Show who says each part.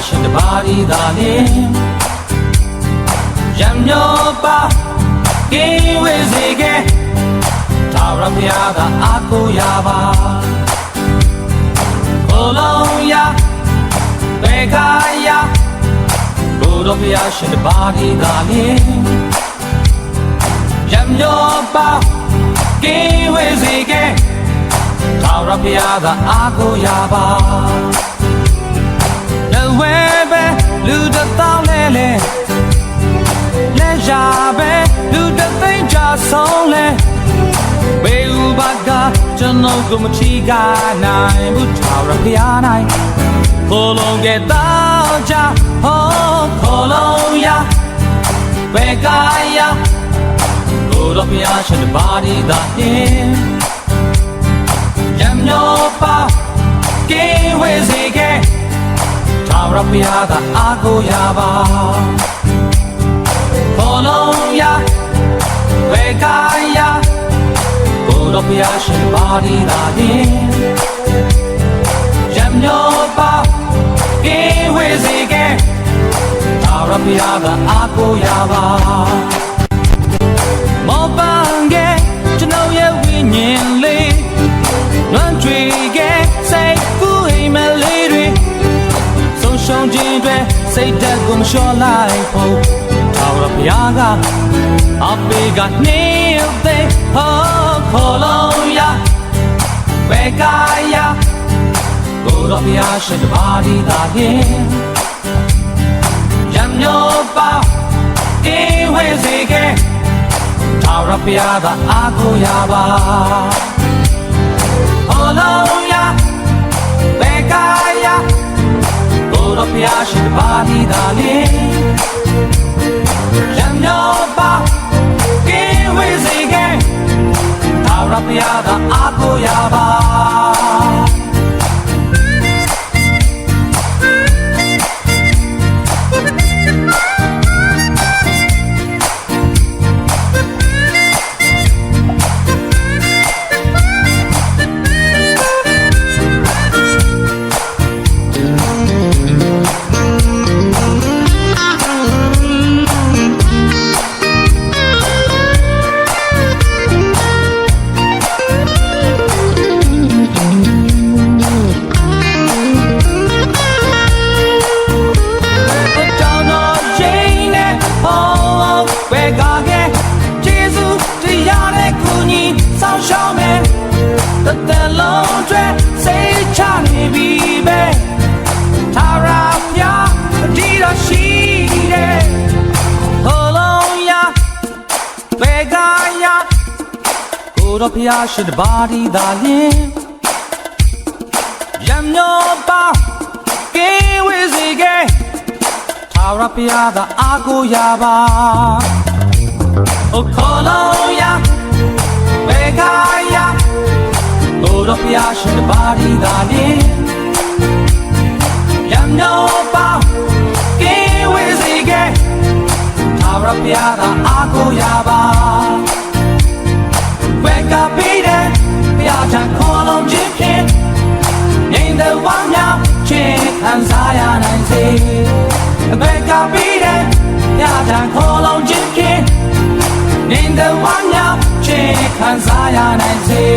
Speaker 1: ရှင်တပါးဒီသာလင်ရံမျောပါကင်းဝေစေခဲ့သာရဖျားသာအားကိုးရပါကိုလုံးရဘေကာယဘုရားဖျားရှင်တပါးဒီသာလင်ရံမျောပါကင်းဝေစေခဲ့သာရဖျားသာအားကိုးရပါဝဲပဲလူတစ်တောင်းလဲလဲလက်ရာပဲလူတစ်သိန်းချဆုံးလဲဘေးဥပါကကျွန်တော်ကိုမချီကနိုင်ဘူးထာဝရဘုရားနိုင်ခေါ်လုံးကတောင်းချဟောခေါ်လုံးရဘယ်ကာယကိုတော်ဘုရားရှင်ပါဒီသာရင်ရံမျောပါကင်းဝေစေခဲ့သာရဖျားသာအားကိုးရပါခေါ်လုံးရဝေကာယဘုရားဖျားရှင်ပါဒီသာရင်ရံမျောပါကင်းဝေစေခဲ့သာရဖျားသာအားကိုးရပါမောပန်းခဲ့ကျွန်တော်ရဲ့ဝိညာဉ်လေးလွမ်းကြွေခဲ့စိတ်ကူးအိမ်မလေးတွေရှုံးခြင်းတွေစိတ်ဓာတ်ကိုမလျှော့လိုက်ဖို့ထာဝရဘုရားကအပေကနေသေးဟောခေါ်လုံးရဘယ်ကာယဘုရားဘုရားရှင်တပါးဒီသာရင်ရံမျောပါအေးဝေစေခဲ့ထာဝရဘုရားကအားကိုးရပါခေါ်လုံးရဘယ်ကာယဘုရားဘုရားရှင်တပါးဒီသာလင်ရံမျောပါကေဝေစေခဲ့သာရဘုရားကအားကိုးရပါတော်ဘုရားရှင်တပါးဒီသာလင်ရံမျောပါကေဝေစေခဲ့ထာဝရဘုရားသာအားကိုးရပါအိုခေါ်လုံးရဘေကာယဘုရားဘုရားရှင်တပါးဒီသာလင်ရံမျောပါကေဝေစေခဲ့ထာဝရဘုရားသာအားကိုးရပါဝေကပေးတဲ့ဘုရားထံခေါ်လုံးခြင်းဖြင့်ငြိမ်သက်ဝမ်းမြောက်ခြင်းခံစားရနိုင်စေဝေကပေးတဲ့ဘုရားထံခေါ်လုံးခြင်းဖြင့်ငြိမ်သက်ဝမ်းမြောက်ခြင်းခံစားရနိုင်စေ